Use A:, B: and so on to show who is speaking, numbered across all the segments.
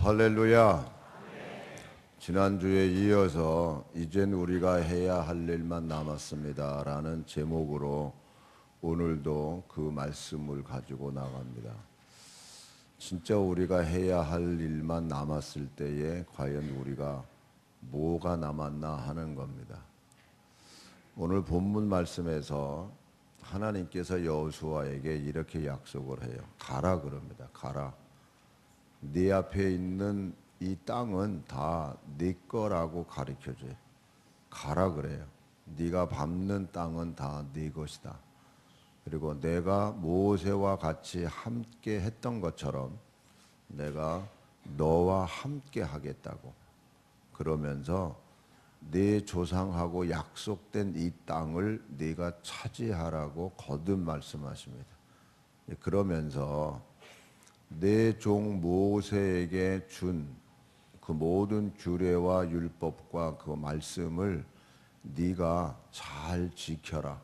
A: 할렐루야. 지난주에 이어서 이젠 우리가 해야 할 일만 남았습니다 라는 제목으로 오늘도 그 말씀을 가지고 나갑니다. 진짜 우리가 해야 할 일만 남았을 때에 과연 우리가 뭐가 남았나 하는 겁니다. 오늘 본문 말씀에서 하나님께서 여호수아에게 이렇게 약속을 해요. 가라 그럽니다. 가라. 네 앞에 있는 이 땅은 다 네 거라고 가르쳐줘요. 가라 그래요. 네가 밟는 땅은 다 네 것이다. 그리고 내가 모세와 같이 함께 했던 것처럼 내가 너와 함께 하겠다고. 그러면서 네 조상하고 약속된 이 땅을 네가 차지하라고 거듭 말씀하십니다. 그러면서 내 종 모세에게 준 그 모든 규례와 율법과 그 말씀을 네가 잘 지켜라.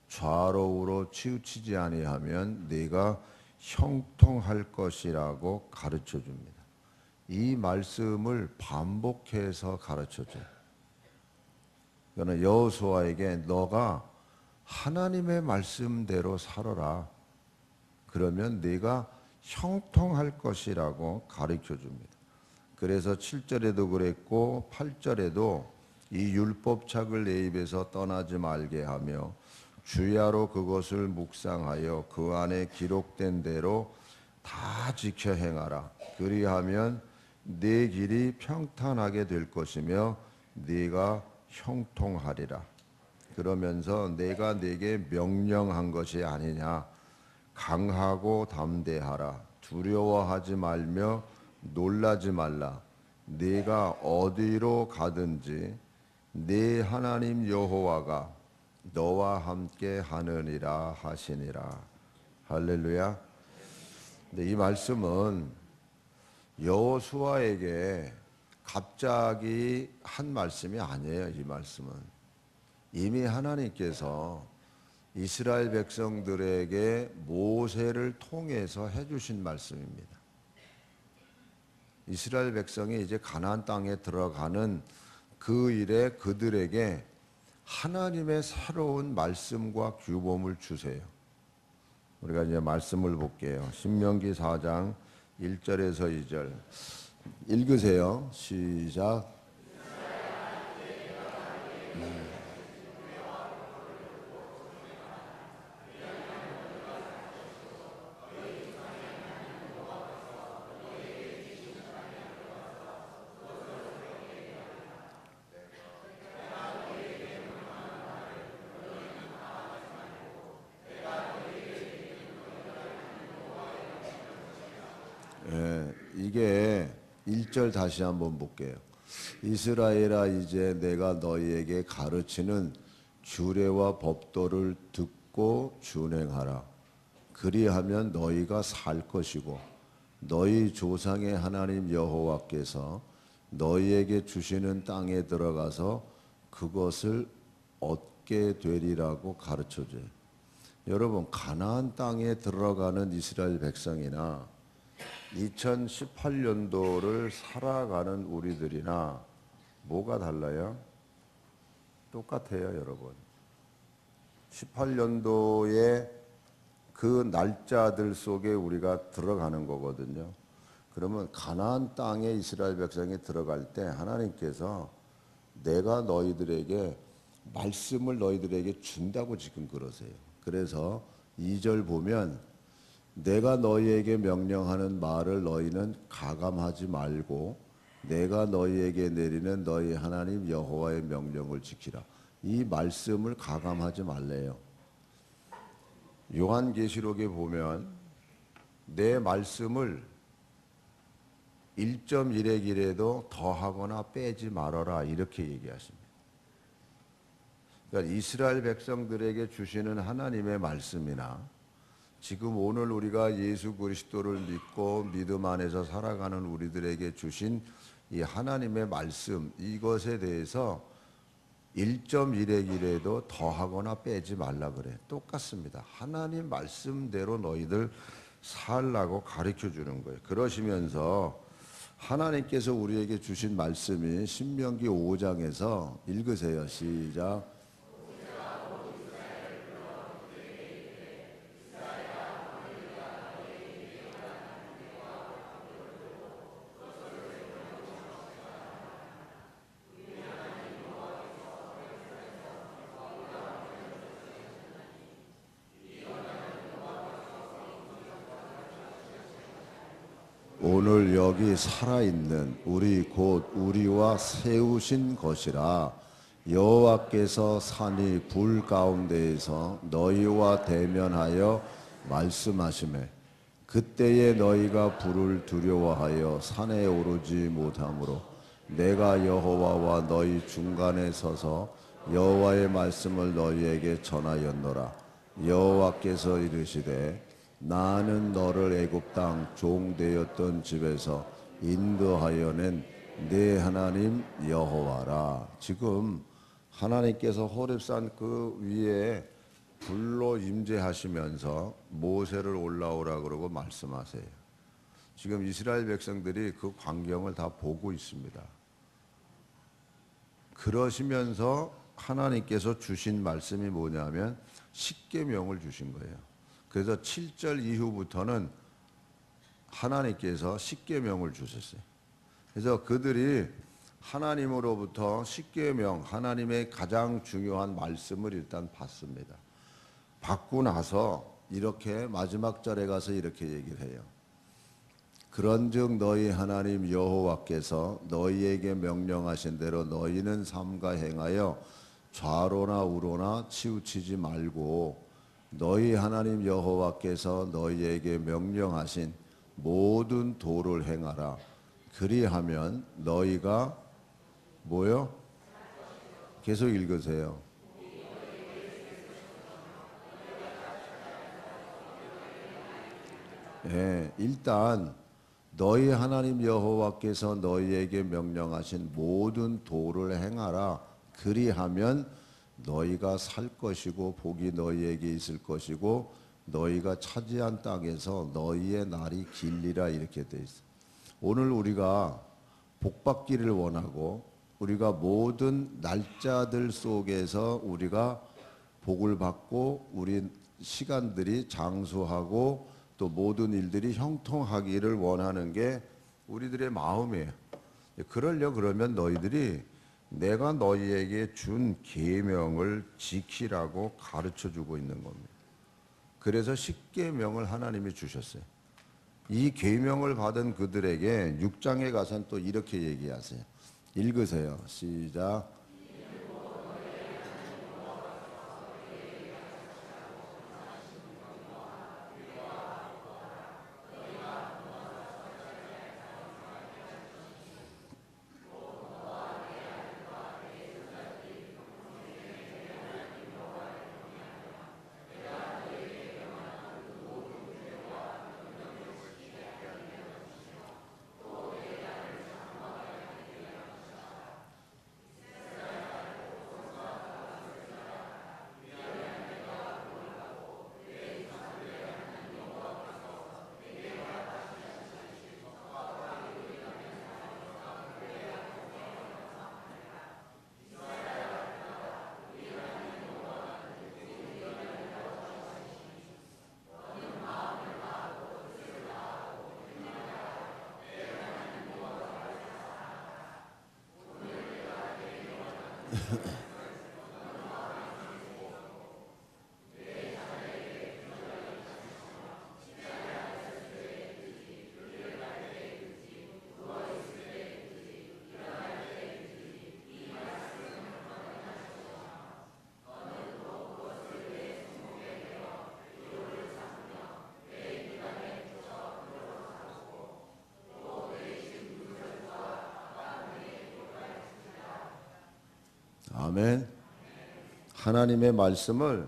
A: 좌로우로 치우치지 아니하면 네가 형통할 것이라고 가르쳐 줍니다. 이 말씀을 반복해서 가르쳐 줘요. 그러니까 여호수아에게 너가 하나님의 말씀대로 살아라. 그러면 네가 형통할 것이라고 가르쳐 줍니다. 그래서 7절에도 그랬고 8절에도 이 율법책을 내 입에서 떠나지 말게 하며 주야로 그것을 묵상하여 그 안에 기록된 대로 다 지켜 행하라. 그리하면 네 길이 평탄하게 될 것이며 네가 형통하리라. 그러면서 내가 네게 명령한 것이 아니냐. 강하고 담대하라. 두려워하지 말며 놀라지 말라. 네가 어디로 가든지 네 하나님 여호와가 너와 함께 하느니라 하시니라. 할렐루야. 근데 이 말씀은 여호수아에게 갑자기 한 말씀이 아니에요. 이 말씀은 이미 하나님께서 이스라엘 백성들에게 모세를 통해서 해주신 말씀입니다. 이스라엘 백성이 이제 가나안 땅에 들어가는 그 일에 그들에게 하나님의 새로운 말씀과 규범을 주세요. 우리가 이제 말씀을 볼게요. 신명기 4장 1절에서 2절 읽으세요. 시작. 이게 1절 다시 한번 볼게요. 이스라엘아 이제 내가 너희에게 가르치는 규례와 법도를 듣고 준행하라. 그리하면 너희가 살 것이고 너희 조상의 하나님 여호와께서 너희에게 주시는 땅에 들어가서 그것을 얻게 되리라고 가르쳐줘요. 여러분 가나안 땅에 들어가는 이스라엘 백성이나 2018년도를 살아가는 우리들이나 뭐가 달라요? 똑같아요, 여러분. 18년도에 그 날짜들 속에 우리가 들어가는 거거든요. 그러면 가나안 땅에 이스라엘 백성이 들어갈 때 하나님께서 내가 너희들에게 말씀을 너희들에게 준다고 지금 그러세요. 그래서 2절 보면 내가 너희에게 명령하는 말을 너희는 가감하지 말고 내가 너희에게 내리는 너희 하나님 여호와의 명령을 지키라. 이 말씀을 가감하지 말래요. 요한계시록에 보면 내 말씀을 1.1의 길에도 더하거나 빼지 말아라 이렇게 얘기하십니다. 그러니까 이스라엘 백성들에게 주시는 하나님의 말씀이나 지금 오늘 우리가 예수 그리스도를 믿고 믿음 안에서 살아가는 우리들에게 주신 이 하나님의 말씀 이것에 대해서 1.1의 길에도 더하거나 빼지 말라 그래. 똑같습니다. 하나님 말씀대로 너희들 살라고 가르쳐 주는 거예요. 그러시면서 하나님께서 우리에게 주신 말씀이 신명기 5장에서 읽으세요. 시작. 오늘 여기 살아있는 우리 곧 우리와 세우신 것이라. 여호와께서 산이 불 가운데에서 너희와 대면하여 말씀하시매 그때에 너희가 불을 두려워하여 산에 오르지 못하므로 내가 여호와와 너희 중간에 서서 여호와의 말씀을 너희에게 전하였노라. 여호와께서 이르시되 나는 너를 애굽 땅 종되었던 집에서 인도하여 낸 네 하나님 여호와라. 지금 하나님께서 호렙산 그 위에 불로 임재하시면서 모세를 올라오라 그러고 말씀하세요. 지금 이스라엘 백성들이 그 광경을 다 보고 있습니다. 그러시면서 하나님께서 주신 말씀이 뭐냐면 십계명을 주신 거예요. 그래서 7절 이후부터는 하나님께서 십계명을 주셨어요. 그래서 그들이 하나님으로부터 십계명, 하나님의 가장 중요한 말씀을 일단 받습니다. 받고 나서 이렇게 마지막 절에 가서 이렇게 얘기를 해요. 그런즉 너희 하나님 여호와께서 너희에게 명령하신 대로 너희는 삼가 행하여 좌로나 우로나 치우치지 말고 너희 하나님 여호와께서 너희에게 명령하신 모든 도를 행하라. 그리하면 너희가 뭐요? 계속 읽으세요. 일단 너희 하나님 여호와께서 너희에게 명령하신 모든 도를 행하라. 그리하면 너희가 살 것이고 복이 너희에게 있을 것이고 너희가 차지한 땅에서 너희의 날이 길리라. 이렇게 돼 있어. 오늘 우리가 복받기를 원하고 우리가 모든 날짜들 속에서 우리가 복을 받고 우리 시간들이 장수하고 또 모든 일들이 형통하기를 원하는 게 우리들의 마음이에요. 그러려 그러면 너희들이 내가 너희에게 준 계명을 지키라고 가르쳐주고 있는 겁니다. 그래서 십계명을 하나님이 주셨어요. 이 계명을 받은 그들에게 6장에 가서는 또 이렇게 얘기하세요. 읽으세요. 시작. 아멘. 하나님의 말씀을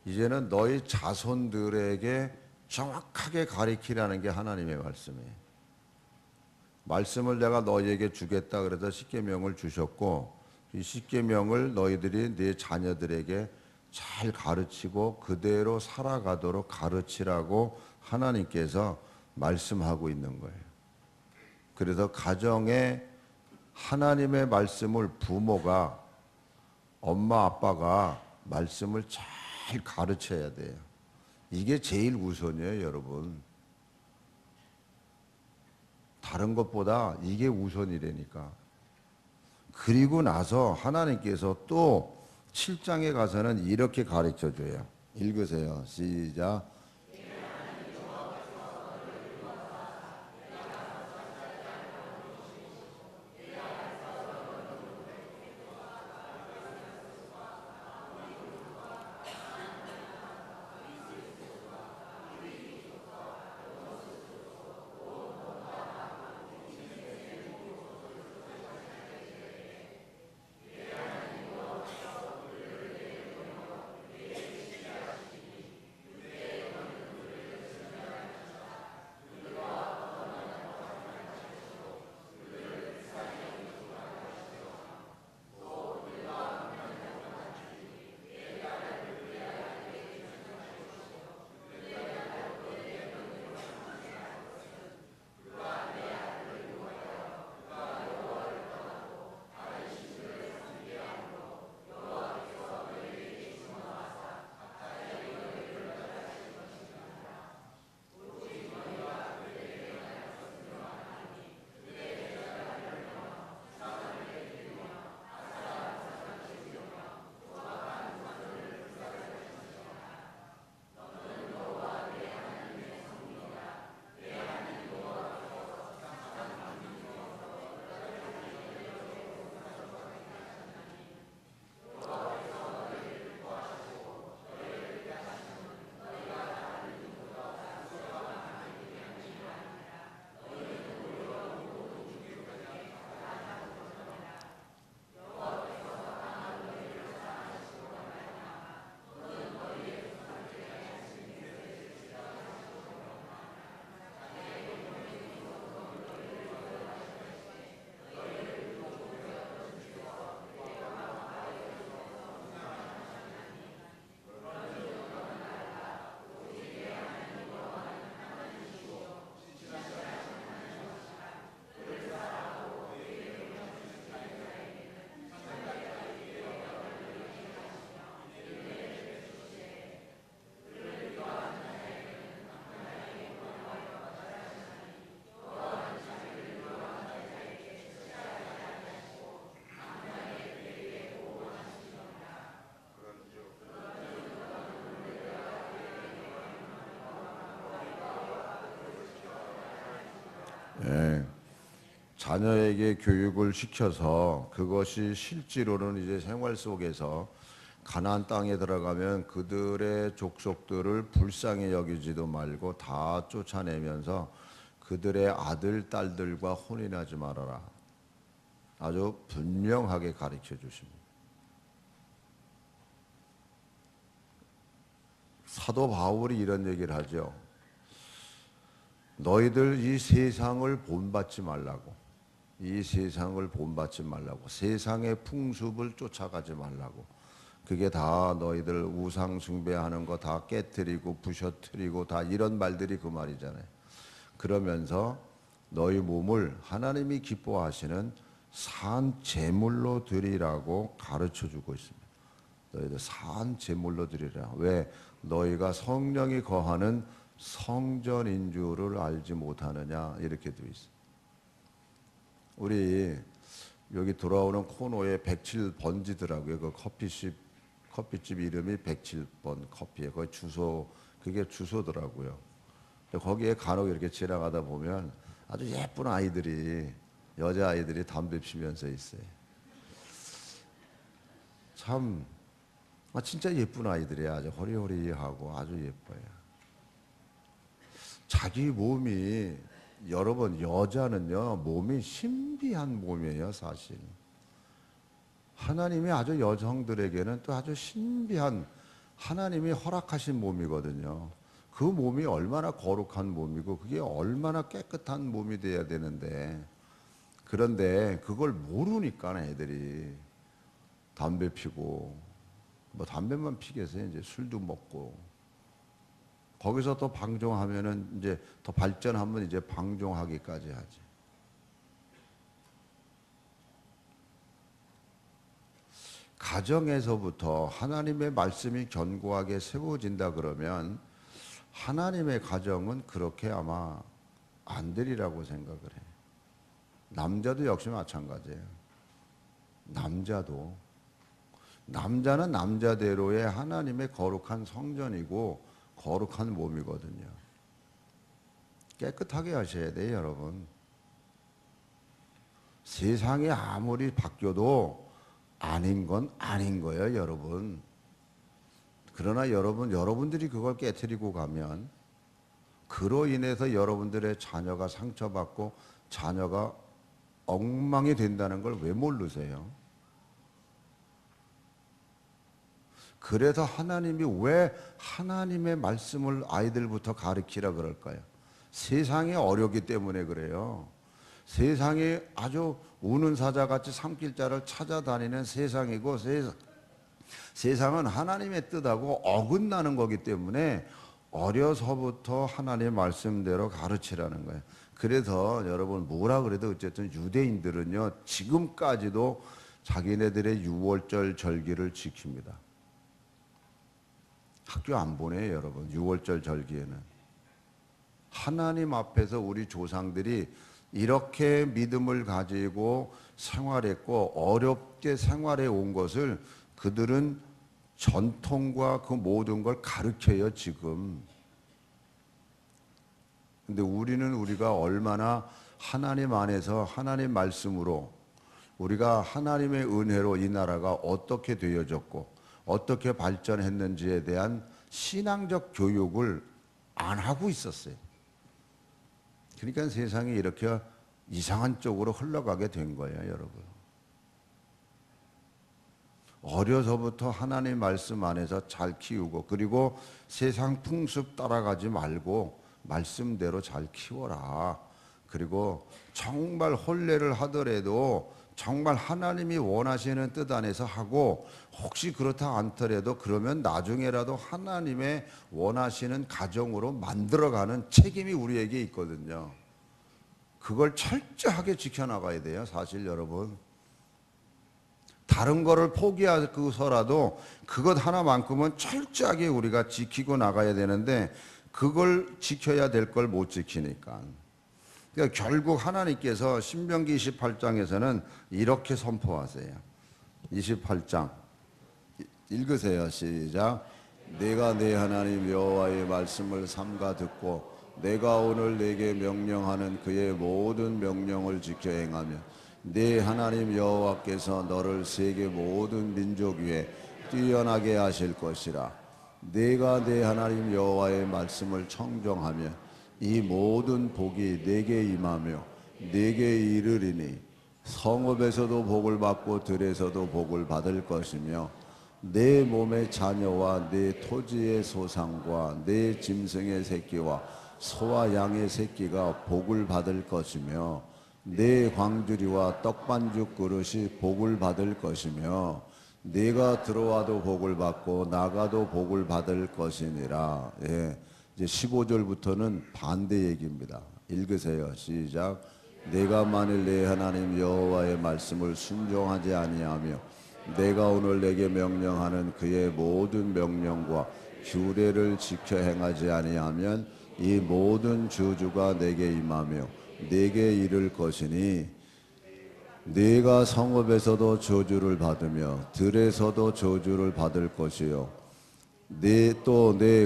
A: 이제는 너희 자손들에게 정확하게 가리키라는 게 하나님의 말씀이에요. 말씀을 내가 너희에게 주겠다 그래서 십계명을 주셨고 이 십계명을 너희들이 네 자녀들에게 잘 가르치고 그대로 살아가도록 가르치라고 하나님께서 말씀하고 있는 거예요. 그래서 가정에 하나님의 말씀을 부모가, 엄마 아빠가 말씀을 잘 가르쳐야 돼요. 이게 제일 우선이에요, 여러분. 다른 것보다 이게 우선이라니까. 그리고 나서 하나님께서 또 7장에 가서는 이렇게 가르쳐 줘요. 읽으세요. 시작. 예, 자녀에게 교육을 시켜서 그것이 실제로는 이제 생활 속에서 가나안 땅에 들어가면 그들의 족속들을 불쌍히 여기지도 말고 다 쫓아내면서 그들의 아들, 딸들과 혼인하지 말아라. 아주 분명하게 가르쳐 주십니다. 사도 바울이 이런 얘기를 하죠. 너희들 이 세상을 본받지 말라고. 이 세상을 본받지 말라고. 세상의 풍습을 쫓아가지 말라고. 그게 다 너희들 우상 숭배하는 거 다 깨뜨리고 부셔뜨리고 다 이런 말들이 그 말이잖아요. 그러면서 너희 몸을 하나님이 기뻐하시는 산 제물로 드리라고 가르쳐 주고 있습니다. 너희들 산 제물로 드리라. 왜? 너희가 성령이 거하는 성전인 줄을 알지 못하느냐 이렇게 되어 있어요. 우리 여기 돌아오는 코너에 107번지더라고요. 그 커피집 이름이 107번 커피에 그 주소 그게 주소더라고요. 거기에 간혹 이렇게 지나가다 보면 아주 예쁜 아이들이 여자 아이들이 담배 피면서 있어요. 참 진짜 예쁜 아이들이야. 아주 호리호리하고 아주 예뻐요. 자기 몸이 여러분 여자는요 몸이 신비한 몸이에요 사실. 하나님이 아주 여성들에게는 또 아주 신비한 하나님이 허락하신 몸이거든요. 그 몸이 얼마나 거룩한 몸이고 그게 얼마나 깨끗한 몸이 돼야 되는데 그런데 그걸 모르니까 애들이 담배 피고 뭐 담배만 피겠어요. 이제 술도 먹고 거기서 또 방종하면은 이제 더 발전하면 이제 방종하기까지 하지. 가정에서부터 하나님의 말씀이 견고하게 세워진다 그러면 하나님의 가정은 그렇게 아마 안 되리라고 생각을 해요. 남자도 역시 마찬가지예요. 남자는 남자대로의 하나님의 거룩한 성전이고 거룩한 몸이거든요. 깨끗하게 하셔야 돼요, 여러분. 세상이 아무리 바뀌어도 아닌 건 아닌 거예요, 여러분. 그러나 여러분들이 그걸 깨트리고 가면 그로 인해서 여러분들의 자녀가 상처받고 자녀가 엉망이 된다는 걸 왜 모르세요? 그래서 하나님이 왜 하나님의 말씀을 아이들부터 가르치라 그럴까요? 세상이 어렵기 때문에 그래요. 세상이 아주 우는 사자같이 산길자를 찾아다니는 세상이고 세상은 하나님의 뜻하고 어긋나는 거기 때문에 어려서부터 하나님의 말씀대로 가르치라는 거예요. 그래서 여러분 뭐라 그래도 어쨌든 유대인들은요 지금까지도 자기네들의 유월절 절기를 지킵니다. 학교 안 보내요, 여러분. 유월절 절기에는 하나님 앞에서 우리 조상들이 이렇게 믿음을 가지고 생활했고 어렵게 생활해 온 것을 그들은 전통과 그 모든 걸 가르쳐요, 지금. 근데 우리가 얼마나 하나님 안에서 하나님 말씀으로 우리가 하나님의 은혜로 이 나라가 어떻게 되어졌고 어떻게 발전했는지에 대한 신앙적 교육을 안 하고 있었어요. 그러니까 세상이 이렇게 이상한 쪽으로 흘러가게 된 거예요, 여러분. 어려서부터 하나님 말씀 안에서 잘 키우고 그리고 세상 풍습 따라가지 말고 말씀대로 잘 키워라. 그리고 정말 혼례를 하더라도 정말 하나님이 원하시는 뜻 안에서 하고 혹시 그렇다 않더라도 그러면 나중에라도 하나님의 원하시는 가정으로 만들어가는 책임이 우리에게 있거든요. 그걸 철저하게 지켜나가야 돼요, 사실 여러분. 다른 거를 포기하고서라도 그것 하나만큼은 철저하게 우리가 지키고 나가야 되는데 그걸 지켜야 될 걸 못 지키니까. 그러니까 결국 하나님께서 신명기 28장에서는 이렇게 선포하세요. 28장 읽으세요. 시작. 내가 내 하나님 여호와의 말씀을 삼가 듣고 내가 오늘 내게 명령하는 그의 모든 명령을 지켜 행하며 네 하나님 여호와께서 너를 세계 모든 민족 위에 뛰어나게 하실 것이라. 내가 네 하나님 여호와의 말씀을 청정하며 이 모든 복이 내게 임하며 내게 이르리니 성읍에서도 복을 받고 들에서도 복을 받을 것이며 내 몸의 자녀와 내 토지의 소상과 내 짐승의 새끼와 소와 양의 새끼가 복을 받을 것이며 내 광주리와 떡반죽 그릇이 복을 받을 것이며 네가 들어와도 복을 받고 나가도 복을 받을 것이니라. 예. 이제 15절부터는 반대 얘기입니다. 읽으세요. 시작. 내가 만일 내 하나님 여호와의 말씀을 순종하지 아니하며 내가 오늘 내게 명령하는 그의 모든 명령과 규례를 지켜 행하지 아니하면 이 모든 저주가 내게 임하며 내게 이를 것이니 네가 성읍에서도 저주를 받으며 들에서도 저주를 받을 것이요 내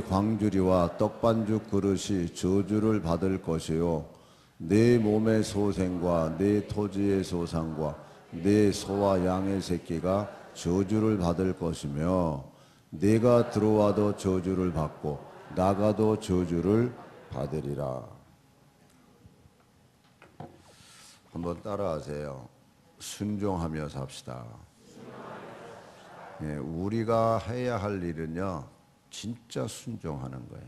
A: 광주리와 떡반죽 그릇이 저주를 받을 것이요 내 몸의 소생과 내 토지의 소상과 내 소와 양의 새끼가 저주를 받을 것이며 네가 들어와도 저주를 받고 나가도 저주를 받으리라. 한번 따라하세요. 순종하며 삽시다. 예, 우리가 해야 할 일은요 진짜 순종하는 거예요.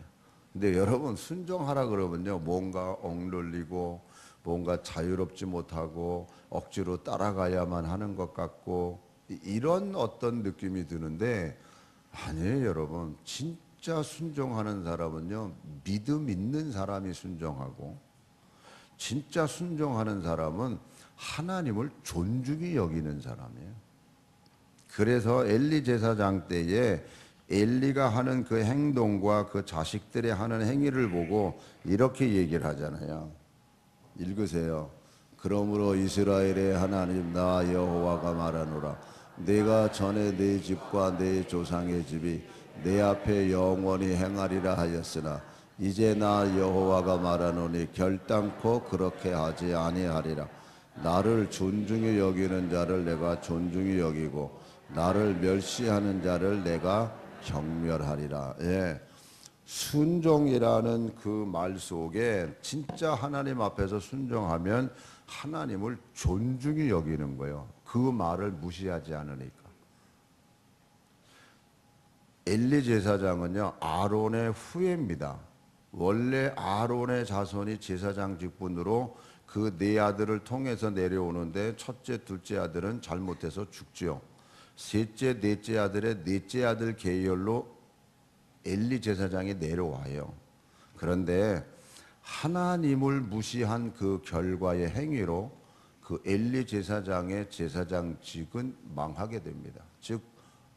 A: 근데 여러분 순종하라 그러면요 뭔가 억눌리고 뭔가 자유롭지 못하고 억지로 따라가야만 하는 것 같고 이런 어떤 느낌이 드는데 아니에요. 여러분 진짜 순종하는 사람은요 믿음 있는 사람이 순종하고 진짜 순종하는 사람은 하나님을 존중히 여기는 사람이에요. 그래서 엘리 제사장 때에 엘리가 하는 그 행동과 그 자식들의 하는 행위를 보고 이렇게 얘기를 하잖아요. 읽으세요. 그러므로 이스라엘의 하나님 나 여호와가 말하노라. 내가 전에 내 집과 내 조상의 집이 내 앞에 영원히 행하리라 하였으나 이제 나 여호와가 말하노니 결단코 그렇게 하지 아니하리라. 나를 존중히 여기는 자를 내가 존중히 여기고 나를 멸시하는 자를 내가 경멸하리라. 예. 순종이라는 그 말 속에 진짜 하나님 앞에서 순종하면 하나님을 존중히 여기는 거예요. 그 말을 무시하지 않으니까. 엘리 제사장은요, 아론의 후예입니다. 원래 아론의 자손이 제사장 직분으로 그 네 아들을 통해서 내려오는데 첫째, 둘째 아들은 잘못해서 죽지요. 셋째, 넷째 아들의 넷째 아들 계열로 엘리 제사장이 내려와요. 그런데 하나님을 무시한 그 결과의 행위로 그 엘리 제사장의 제사장직은 망하게 됩니다. 즉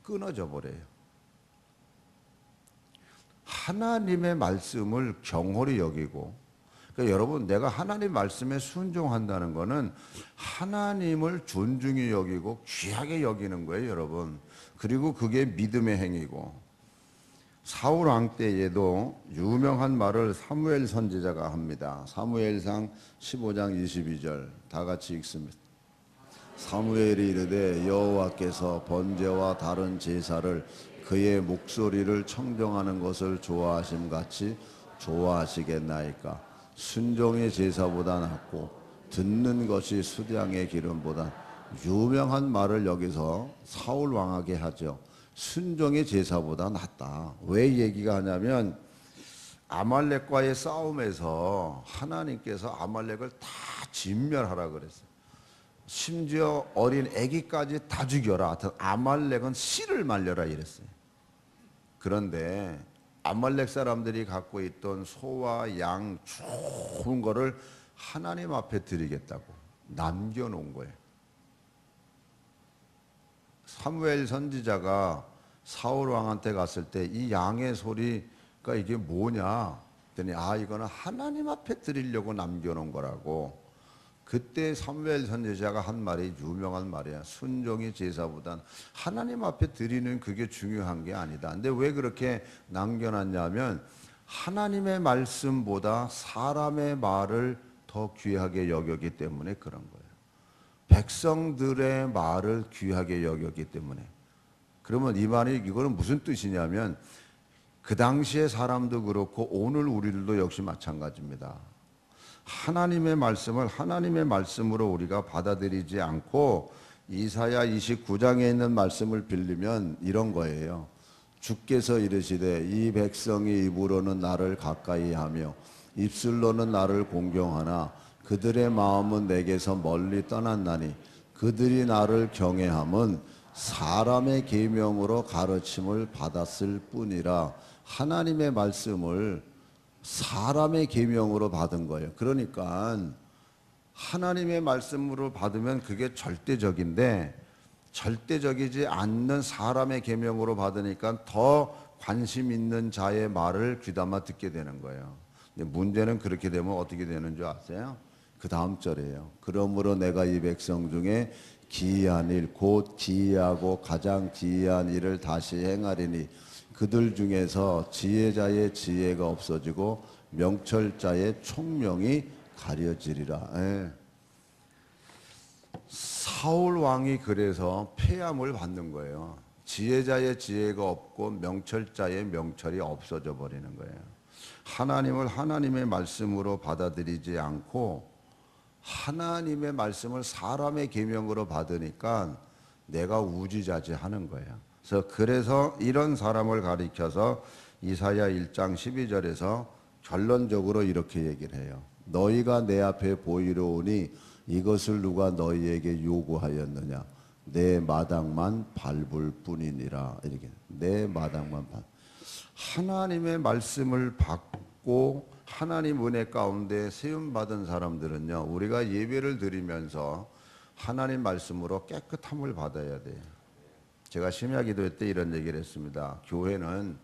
A: 끊어져 버려요. 하나님의 말씀을 경홀히 여기고, 그러니까 여러분, 내가 하나님 말씀에 순종한다는 것은 하나님을 존중히 여기고 귀하게 여기는 거예요, 여러분. 그리고 그게 믿음의 행위고, 사울 왕 때에도 유명한 말을 사무엘 선지자가 합니다. 사무엘상 15장 22절 다 같이 읽습니다. 사무엘이 이르되 여호와께서 번제와 다른 제사를 그의 목소리를 청정하는 것을 좋아하심 같이 좋아하시겠나이까. 순종의 제사보다 낫고 듣는 것이 수량의 기름보다. 유명한 말을 여기서 사울 왕에게 하죠. 순종의 제사보다 낫다. 왜 얘기가 하냐면 아말렉과의 싸움에서 하나님께서 아말렉을 다 진멸하라 그랬어요. 심지어 어린 아기까지 다 죽여라. 하여튼 아말렉은 씨를 말려라 이랬어요. 그런데 아말렉 사람들이 갖고 있던 소와 양 좋은 거를 하나님 앞에 드리겠다고 남겨놓은 거예요. 사무엘 선지자가 사울 왕한테 갔을 때 이 양의 소리가 이게 뭐냐 했더니 이거는 하나님 앞에 드리려고 남겨놓은 거라고. 그때 사무엘 선지자가 한 말이 유명한 말이야. 순종의 제사보단 하나님 앞에 드리는 그게 중요한 게 아니다. 근데 왜 그렇게 남겨놨냐면 하나님의 말씀보다 사람의 말을 더 귀하게 여겼기 때문에 그런 거예요. 백성들의 말을 귀하게 여겼기 때문에. 그러면 이 말이 이거는 무슨 뜻이냐면 그 당시의 사람도 그렇고 오늘 우리들도 역시 마찬가지입니다. 하나님의 말씀을 하나님의 말씀으로 우리가 받아들이지 않고 이사야 29장에 있는 말씀을 빌리면 이런 거예요. 주께서 이르시되 이 백성이 입으로는 나를 가까이 하며 입술로는 나를 공경하나 그들의 마음은 내게서 멀리 떠났나니 그들이 나를 경외함은 사람의 계명으로 가르침을 받았을 뿐이라. 하나님의 말씀을 사람의 계명으로 받은 거예요. 그러니까 하나님의 말씀으로 받으면 그게 절대적인데 절대적이지 않는 사람의 계명으로 받으니까 더 관심 있는 자의 말을 귀담아 듣게 되는 거예요. 근데 문제는 그렇게 되면 어떻게 되는 줄 아세요? 그 다음 절이에요. 그러므로 내가 이 백성 중에 기이한 일, 곧 기이하고 가장 기이한 일을 다시 행하리니 그들 중에서 지혜자의 지혜가 없어지고 명철자의 총명이 가려지리라. 예. 사울 왕이 그래서 폐함을 받는 거예요. 지혜자의 지혜가 없고 명철자의 명철이 없어져 버리는 거예요. 하나님을 하나님의 말씀으로 받아들이지 않고 하나님의 말씀을 사람의 계명으로 받으니까 내가 우지자지하는 거예요. 그래서 이런 사람을 가리켜서 이사야 1장 12절에서 결론적으로 이렇게 얘기를 해요. 너희가 내 앞에 보이러 오니 이것을 누가 너희에게 요구하였느냐? 내 마당만 밟을 뿐이니라. 이렇게 내 마당만 밟. 하나님의 말씀을 받고 하나님 은혜 가운데 세움 받은 사람들은요, 우리가 예배를 드리면서 하나님 말씀으로 깨끗함을 받아야 돼요. 제가 심야 기도회 때 이런 얘기를 했습니다. 교회는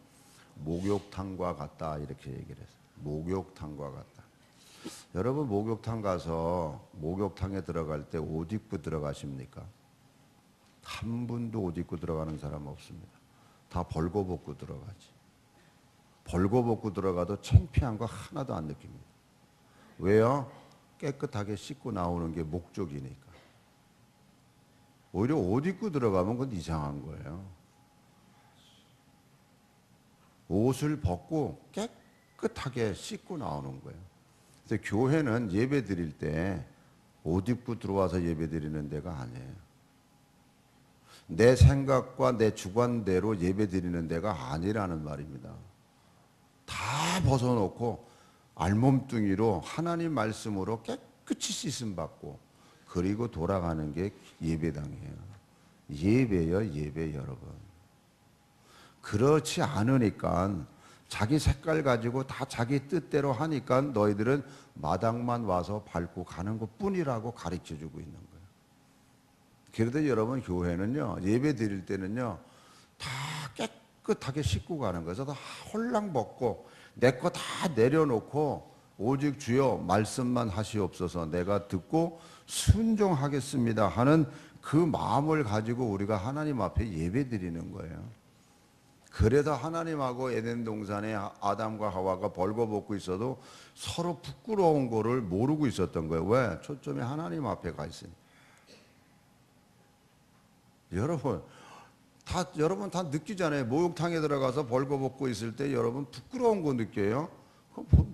A: 목욕탕과 같다 이렇게 얘기를 했어요. 목욕탕과 같다. 여러분 목욕탕 가서 목욕탕에 들어갈 때 옷 입고 들어가십니까? 한 분도 옷 입고 들어가는 사람 없습니다. 다 벌거벗고 들어가지. 벌거벗고 들어가도 창피한 거 하나도 안 느낍니다. 왜요? 깨끗하게 씻고 나오는 게 목적이니까. 오히려 옷 입고 들어가면 그건 이상한 거예요. 옷을 벗고 깨끗하게 씻고 나오는 거예요. 그래서 교회는 예배 드릴 때 옷 입고 들어와서 예배 드리는 데가 아니에요. 내 생각과 내 주관대로 예배 드리는 데가 아니라는 말입니다. 다 벗어놓고 알몸뚱이로 하나님 말씀으로 깨끗이 씻음 받고 그리고 돌아가는 게 예배당이에요. 예배요, 예배 여러분. 그렇지 않으니까 자기 색깔 가지고 다 자기 뜻대로 하니까 너희들은 마당만 와서 밟고 가는 것뿐이라고 가르쳐주고 있는 거예요. 그래도 여러분 교회는요, 예배 드릴 때는요, 다 깨끗하게 씻고 가는 거예요. 그래서 다 홀랑 벗고 내 거 다 내려놓고 오직 주여 말씀만 하시옵소서 내가 듣고 순종하겠습니다 하는 그 마음을 가지고 우리가 하나님 앞에 예배 드리는 거예요. 그래서 하나님하고 에덴 동산에 아담과 하와가 벌거벗고 있어도 서로 부끄러운 거를 모르고 있었던 거예요. 왜? 초점이 하나님 앞에 가 있으니. 여러분 다 느끼잖아요. 목욕탕에 들어가서 벌거벗고 있을 때 여러분 부끄러운 거 느껴요?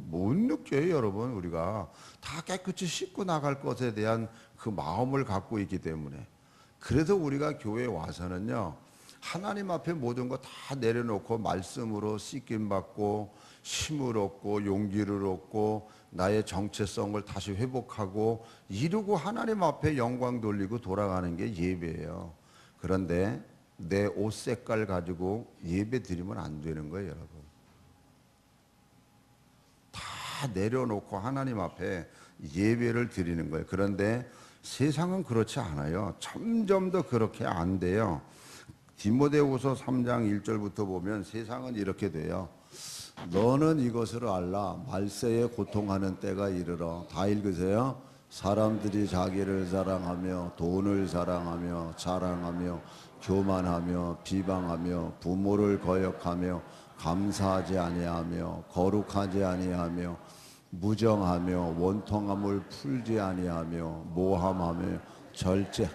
A: 못 느껴요, 여러분. 우리가 다 깨끗이 씻고 나갈 것에 대한 그 마음을 갖고 있기 때문에. 그래서 우리가 교회에 와서는요, 하나님 앞에 모든 거 다 내려놓고 말씀으로 씻김 받고 힘을 얻고 용기를 얻고 나의 정체성을 다시 회복하고 이루고 하나님 앞에 영광 돌리고 돌아가는 게 예배예요. 그런데 내 옷 색깔 가지고 예배 드리면 안 되는 거예요, 여러분. 다 내려놓고 하나님 앞에 예배를 드리는 거예요. 그런데 세상은 그렇지 않아요. 점점 더 그렇게 안 돼요. 디모데후서 3장 1절부터 보면 세상은 이렇게 돼요. 너는 이것을 알라. 말세에 고통하는 때가 이르러. 다 읽으세요. 사람들이 자기를 사랑하며 돈을 사랑하며 자랑하며 교만하며 비방하며 부모를 거역하며 감사하지 아니하며 거룩하지 아니하며 무정하며 원통함을 풀지 아니하며 모함하며 절제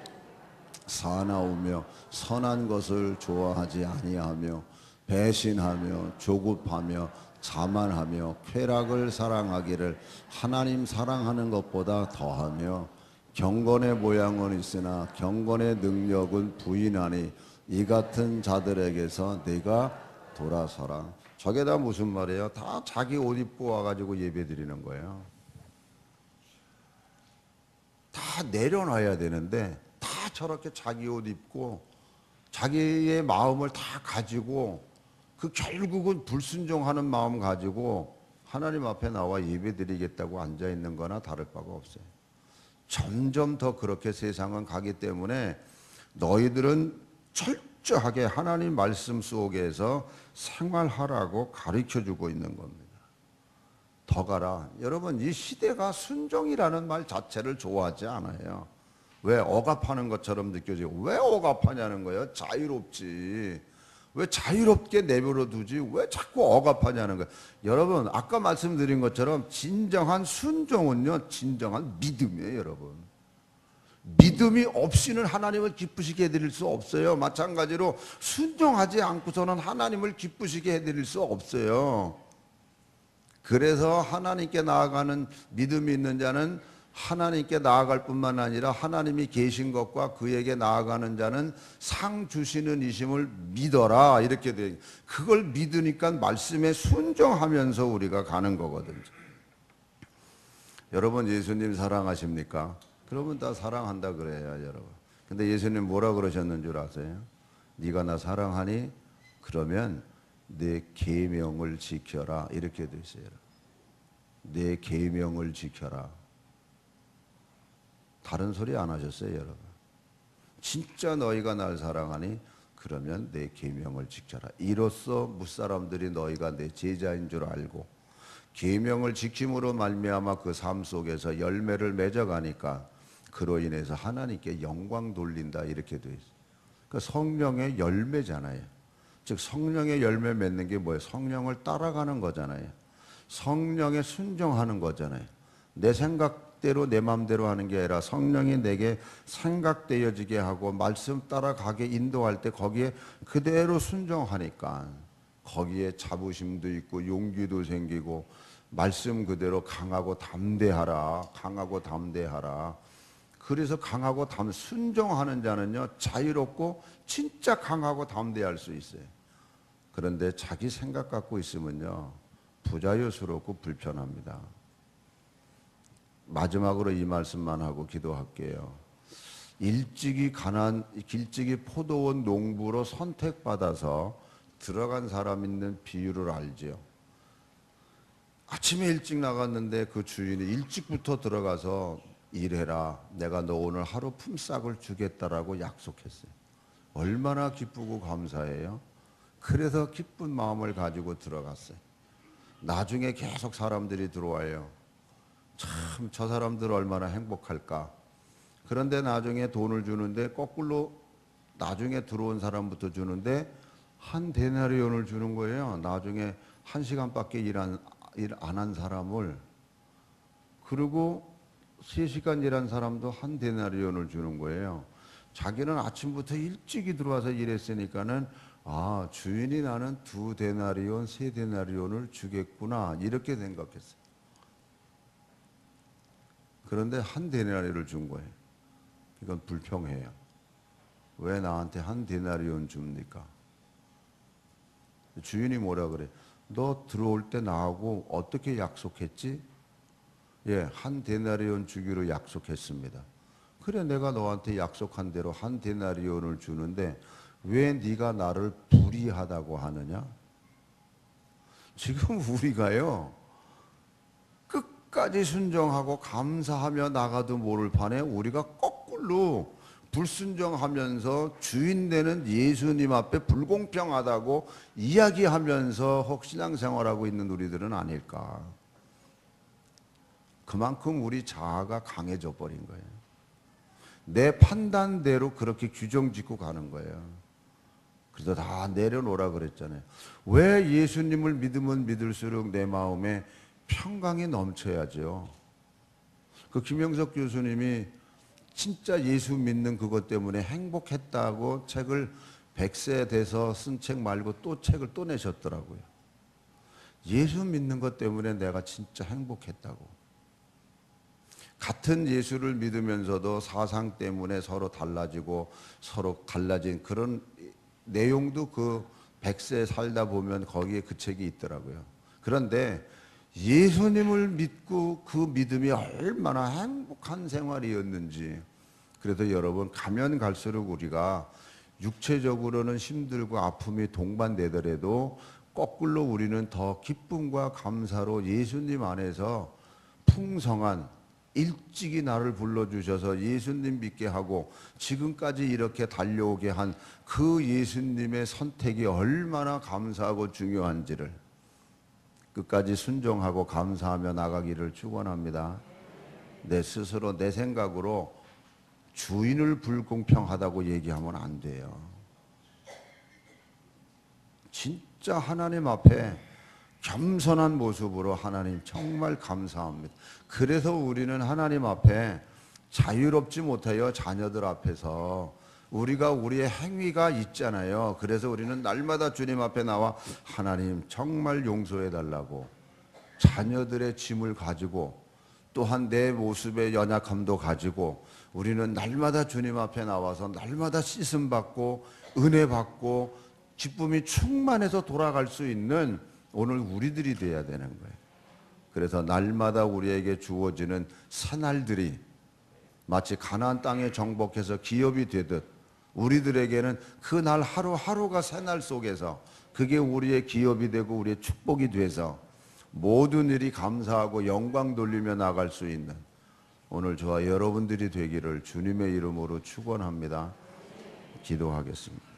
A: 사나우며 선한 것을 좋아하지 아니하며 배신하며 조급하며 자만하며 쾌락을 사랑하기를 하나님 사랑하는 것보다 더하며 경건의 모양은 있으나 경건의 능력은 부인하니 이 같은 자들에게서 네가 돌아서라. 저게 다 무슨 말이에요? 다 자기 옷 입고 와가지고 예배 드리는 거예요. 다 내려놔야 되는데 다 저렇게 자기 옷 입고 자기의 마음을 다 가지고 그 결국은 불순종하는 마음 가지고 하나님 앞에 나와 예배 드리겠다고 앉아있는 거나 다를 바가 없어요. 점점 더 그렇게 세상은 가기 때문에 너희들은 철저하게 하나님 말씀 속에서 생활하라고 가르쳐주고 있는 겁니다. 더 가라. 여러분 이 시대가 순종이라는 말 자체를 좋아하지 않아요. 왜 억압하는 것처럼 느껴지고 왜 억압하냐는 거예요. 자유롭지. 왜 자유롭게 내버려 두지 왜 자꾸 억압하냐는 거예요. 여러분 아까 말씀드린 것처럼 진정한 순종은요 진정한 믿음이에요. 여러분 믿음이 없이는 하나님을 기쁘시게 해드릴 수 없어요. 마찬가지로 순종하지 않고서는 하나님을 기쁘시게 해드릴 수 없어요. 그래서 하나님께 나아가는 믿음이 있는 자는 하나님께 나아갈 뿐만 아니라 하나님이 계신 것과 그에게 나아가는 자는 상 주시는 이심을 믿어라 이렇게 돼. 그걸 믿으니까 말씀에 순종하면서 우리가 가는 거거든요. 여러분 예수님 사랑하십니까? 그러면 다 사랑한다 그래요, 여러분. 근데 예수님 뭐라 그러셨는 줄 아세요? 네가 나 사랑하니? 그러면 내 계명을 지켜라 이렇게 돼 있어요. 내 계명을 지켜라. 다른 소리 안 하셨어요, 여러분. 진짜 너희가 날 사랑하니 그러면 내 계명을 지켜라. 이로써 무사람들이 너희가 내 제자인 줄 알고 계명을 지킴으로 말미암아 그 삶 속에서 열매를 맺어가니까 그로 인해서 하나님께 영광 돌린다 이렇게 돼 있어요. 그러니까 성령의 열매잖아요. 즉 성령의 열매 맺는 게 뭐예요? 성령을 따라가는 거잖아요. 성령에 순종하는 거잖아요. 내 생각대로 내 마음대로 하는 게 아니라 성령이 내게 생각되어지게 하고 말씀 따라가게 인도할 때 거기에 그대로 순종하니까 거기에 자부심도 있고 용기도 생기고 말씀 그대로 강하고 담대하라. 강하고 담대하라. 그래서 강하고 순종하는 자는요 자유롭고 진짜 강하고 담대할 수 있어요. 그런데 자기 생각 갖고 있으면요 부자유스럽고 불편합니다. 마지막으로 이 말씀만 하고 기도할게요. 일찍이 포도원 농부로 선택받아서 들어간 사람 있는 비유를 알지요. 아침에 일찍 나갔는데 그 주인이 일찍부터 들어가서 일해라. 내가 너 오늘 하루 품삯을 주겠다라고 약속했어요. 얼마나 기쁘고 감사해요. 그래서 기쁜 마음을 가지고 들어갔어요. 나중에 계속 사람들이 들어와요. 참 저 사람들 얼마나 행복할까. 그런데 나중에 돈을 주는데 거꾸로 나중에 들어온 사람부터 주는데 한 데나리온을 주는 거예요. 나중에 1시간밖에 일 안 한 사람을. 그리고 3시간 일한 사람도 한 데나리온을 주는 거예요. 자기는 아침부터 일찍이 들어와서 일했으니까는 아 주인이 나는 2데나리온, 3데나리온을 주겠구나 이렇게 생각했어요. 그런데 한 데나리온을 준 거예요. 이건 불평해요. 왜 나한테 한 데나리온 줍니까? 주인이 뭐라 그래? 너 들어올 때 나하고 어떻게 약속했지? 예, 한 데나리온 주기로 약속했습니다. 그래 내가 너한테 약속한 대로 한 데나리온을 주는데 왜 네가 나를 불의하다고 하느냐? 지금 우리가요 끝까지 순종하고 감사하며 나가도 모를 판에 우리가 거꾸로 불순종하면서 주인 되는 예수님 앞에 불공평하다고 이야기하면서 신앙생활하고 있는 우리들은 아닐까. 그만큼 우리 자아가 강해져 버린 거예요. 내 판단대로 그렇게 규정 짓고 가는 거예요. 그래서 다 내려놓으라 그랬잖아요. 왜 예수님을 믿으면 믿을수록 내 마음에 평강이 넘쳐야죠. 그 김영석 교수님이 진짜 예수 믿는 그것 때문에 행복했다고 책을 100세 돼서 쓴 책 말고 또 책을 또 내셨더라고요. 예수 믿는 것 때문에 내가 진짜 행복했다고. 같은 예수를 믿으면서도 사상 때문에 서로 달라지고 서로 갈라진 그런 내용도 그 100세 살다 보면 거기에 그 책이 있더라고요. 그런데 예수님을 믿고 그 믿음이 얼마나 행복한 생활이었는지. 그래서 여러분 가면 갈수록 우리가 육체적으로는 힘들고 아픔이 동반되더라도 거꾸로 우리는 더 기쁨과 감사로 예수님 안에서 풍성한 일찍이 나를 불러주셔서 예수님 믿게 하고 지금까지 이렇게 달려오게 한 그 예수님의 선택이 얼마나 감사하고 중요한지를 끝까지 순종하고 감사하며 나가기를 축원합니다. 내 스스로 내 생각으로 주인을 불공평하다고 얘기하면 안 돼요. 진짜 하나님 앞에 겸손한 모습으로 하나님 정말 감사합니다. 그래서 우리는 하나님 앞에 자유롭지 못해요. 자녀들 앞에서 우리가 우리의 행위가 있잖아요. 그래서 우리는 날마다 주님 앞에 나와 하나님 정말 용서해 달라고 자녀들의 짐을 가지고 또한 내 모습의 연약함도 가지고 우리는 날마다 주님 앞에 나와서 날마다 씻음 받고 은혜 받고 기쁨이 충만해서 돌아갈 수 있는 오늘 우리들이 돼야 되는 거예요. 그래서 날마다 우리에게 주어지는 새날들이 마치 가나안 땅에 정복해서 기업이 되듯 우리들에게는 그 날 하루하루가 새날 속에서 그게 우리의 기업이 되고 우리의 축복이 돼서 모든 일이 감사하고 영광 돌리며 나갈 수 있는 오늘 저와 여러분들이 되기를 주님의 이름으로 축원합니다. 기도하겠습니다.